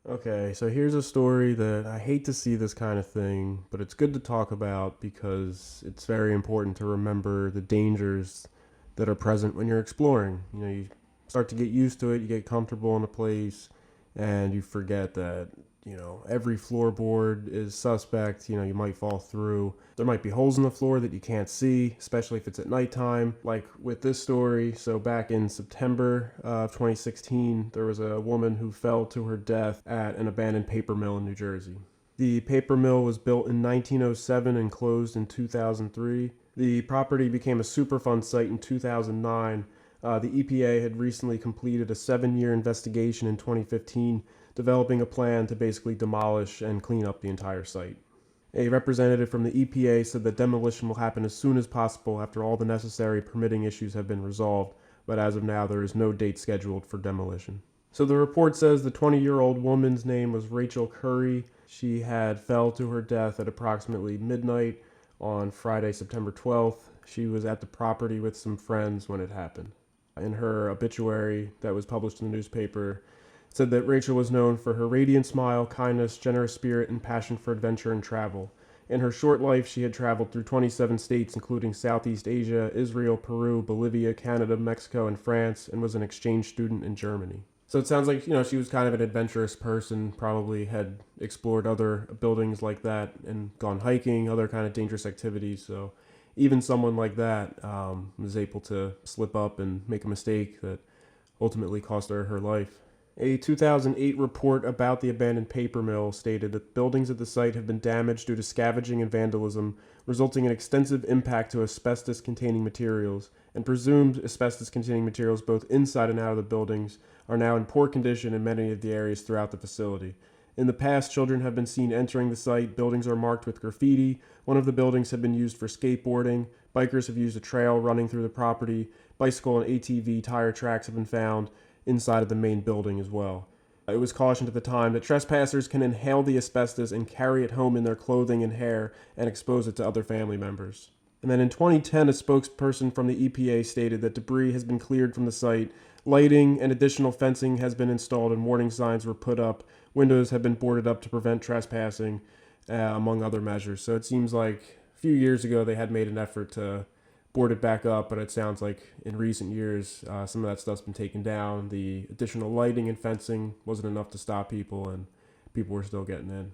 Okay, so here's a story that I hate to see this kind of thing, but it's good to talk about because it's very important to remember the dangers that are present when you're exploring. You start to get used to it, you get comfortable in a place, and you forget that, every floorboard is suspect. You might fall through. There might be holes in the floor that you can't see, especially if it's at nighttime, like with this story. So, back in September of 2016, there was a woman who fell to her death at an abandoned paper mill in New Jersey. The paper mill was built in 1907 and closed in 2003. The property became a Superfund site in 2009. The EPA had recently completed a 7-year investigation in 2015, developing a plan to basically demolish and clean up the entire site. A representative from the EPA said that demolition will happen as soon as possible after all the necessary permitting issues have been resolved, but as of now, there is no date scheduled for demolition. So the report says the 20-year-old woman's name was Rachel Curry. She had fell to her death at approximately midnight on Friday, September 12th. She was at the property with some friends when it happened. In her obituary that was published in the newspaper, it said that Rachel was known for her radiant smile, kindness, generous spirit, and passion for adventure and travel. In her short life, she had traveled through 27 states, including Southeast Asia, Israel, Peru, Bolivia, Canada, Mexico, and France, and was an exchange student in Germany. So it sounds like, she was kind of an adventurous person, probably had explored other buildings like that and gone hiking, other kind of dangerous activities. So even someone like that was able to slip up and make a mistake that ultimately cost her life. A 2008 report about the abandoned paper mill stated that buildings at the site have been damaged due to scavenging and vandalism, resulting in extensive impact to asbestos containing materials, and presumed asbestos containing materials both inside and out of the buildings are now in poor condition in many of the areas throughout the facility. In the past, children have been seen entering the site. Buildings are marked with graffiti. One of the buildings have been used for skateboarding. Bikers have used a trail running through the property. Bicycle and ATV tire tracks have been found inside of the main building as well. It was cautioned at the time that trespassers can inhale the asbestos and carry it home in their clothing and hair and expose it to other family members. And then in 2010, a spokesperson from the EPA stated that debris has been cleared from the site, lighting and additional fencing has been installed, and warning signs were put up. Windows have been boarded up to prevent trespassing, among other measures. So it seems like a few years ago they had made an effort to board it back up, but it sounds like in recent years some of that stuff's been taken down. The additional lighting and fencing wasn't enough to stop people, and people were still getting in.